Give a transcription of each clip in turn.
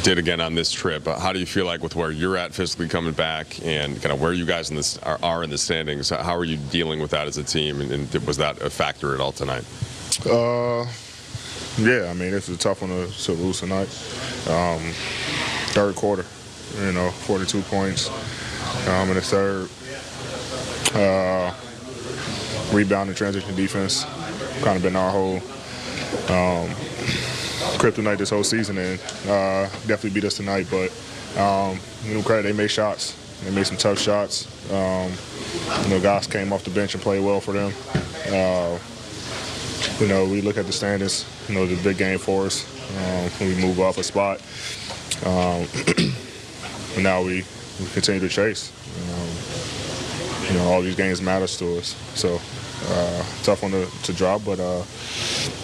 did again on this trip. How do you feel like with where you're at physically coming back and kind of where you guys are in the standings? How are you dealing with that as a team, and was that a factor at all tonight? Yeah, I mean, this is a tough one to lose tonight. Third quarter, 42 points in the third. Rebound and transition defense kind of been our whole kryptonite this whole season, and definitely beat us tonight. But credit, they made shots. They made some tough shots. Guys came off the bench and played well for them. We look at the standings. The big game for us when we move up a spot. Now we continue to chase. All these games matters to us. So tough one to drop, but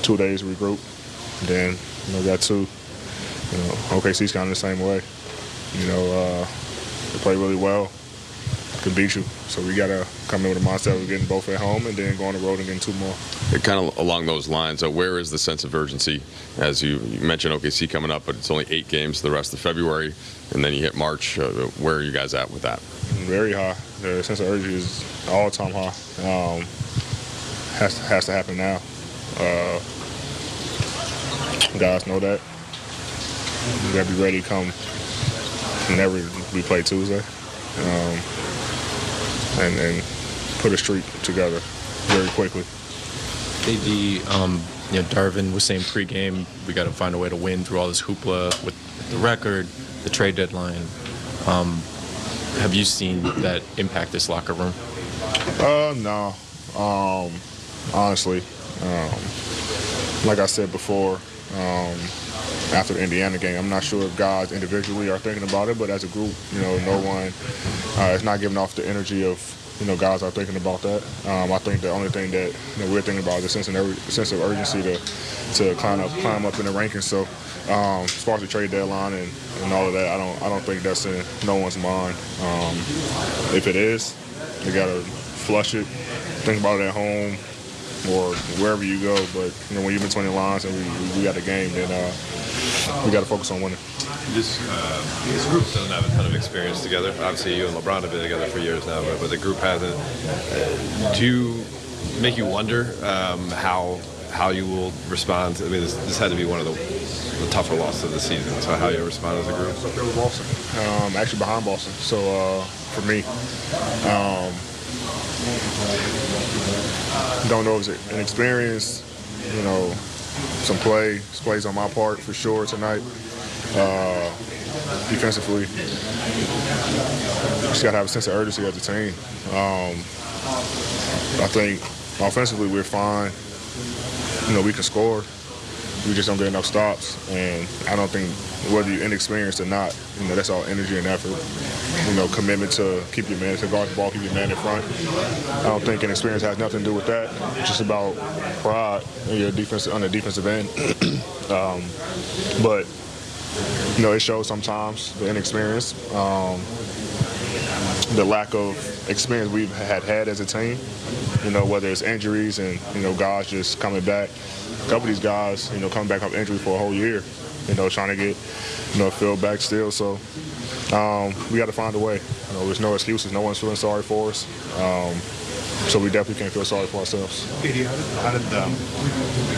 2 days regroup. Then got two. OKC's kind of the same way. They play really well. Can beat you. So we got to come in with a mindset of getting both at home and then go on the road and getting two more. Kind of along those lines, where is the sense of urgency? As you mentioned OKC coming up, but it's only 8 games the rest of February, and then you hit March. Where are you guys at with that? Very high. The sense of urgency is all-time high. Has to happen now. Guys know that. We got to be ready come whenever we play Tuesday. And put a streak together very quickly. KD, Darvin was saying pregame, we got to find a way to win through all this hoopla with the record, the trade deadline. Have you seen that impact this locker room? No. Honestly, like I said before, after the Indiana game, I'm not sure if guys individually are thinking about it, but as a group, no one is not giving off the energy of, guys are thinking about that. I think the only thing that we're thinking about is a sense of urgency to climb up in the rankings. So as far as the trade deadline and all of that, I don't think that's in no one's mind. If it is, you got to flush it, think about it at home or wherever you go. But when you're between the lines and we got a game, then we got to focus on winning. This group doesn't have a ton of experience together. Obviously, you and LeBron have been together for years now, but the group hasn't. Do you make you wonder how you will respond? I mean, this had to be one of the tougher losses of the season. So how you respond as a group? Up there with Boston, actually behind Boston. So for me, don't know if it's an experience, some plays on my part for sure tonight. Defensively, just got to have a sense of urgency as a team. I think offensively we're fine. We can score. We just don't get enough stops. And I don't think whether you're inexperienced or not, that's all energy and effort. Commitment to keep your man, to guard the ball, keep your man in front. I don't think inexperience has nothing to do with that. It's just about pride and your defense on the defensive end. But it shows sometimes the inexperience, the lack of experience we've had as a team. Whether it's injuries and guys just coming back. A couple of these guys, coming back off injury for a whole year, trying to get, feel back still. So we got to find a way. There's no excuses. No one's feeling sorry for us. So we definitely can't feel sorry for ourselves.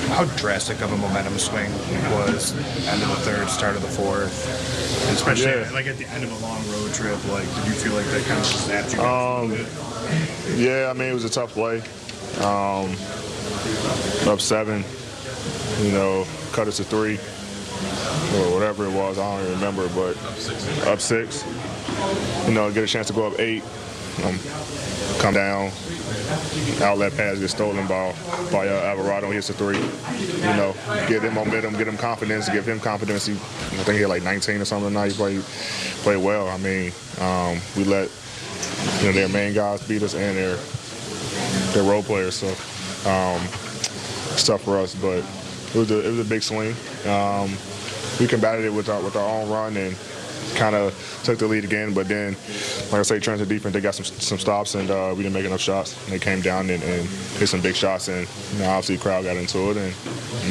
How drastic of a momentum swing was end of the third, start of the fourth, especially at the end of a long road trip? Did you feel like that kind of snapped you guys a little bit? Yeah, I mean, it was a tough play. Up 7, cut us to 3 or whatever it was. I don't even remember, but up 6. Get a chance to go up 8. Come down, outlet pass gets stolen by Alvarado. He hits a 3. Give him momentum, give him confidence, give him confidence. I think he had like 19 or something tonight. He played well. I mean, we let their main guys beat us and their role players. So it's tough for us, but it was a big swing. We combated it with our own run and kind of took the lead again, but then, like I say, transit defense, they got some stops, and we didn't make enough shots. And they came down and hit some big shots, and obviously the crowd got into it, and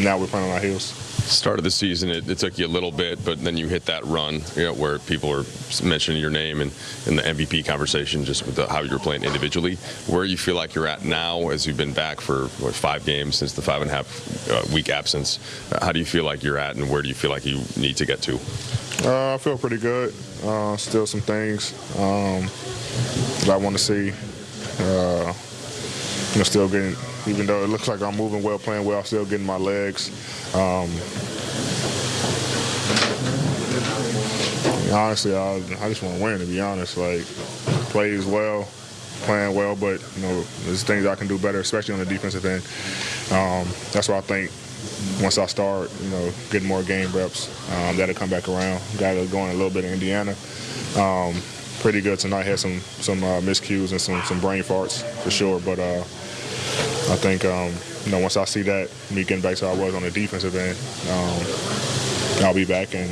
now we're playing on our heels. Start of the season, it took you a little bit, but then you hit that run, where people are mentioning your name and in the MVP conversation, just with how you're playing individually. Where you feel like you're at now, as you've been back for 5 games since the 5.5 week absence. How do you feel like you're at, and where do you feel like you need to get to? I feel pretty good. Still some things that I want to see. Still getting, even though it looks like I'm moving well, playing well, I'm still getting my legs. Honestly, I just want to win, to be honest. Like, plays well, playing well, but, there's things I can do better, especially on the defensive end. That's why I think once I start, getting more game reps, that'll come back around. Got to go in a little bit in Indiana. Pretty good tonight. Had some miscues and some brain farts for sure, but I think once I see that, me getting back to how I was on the defensive end, I'll be back and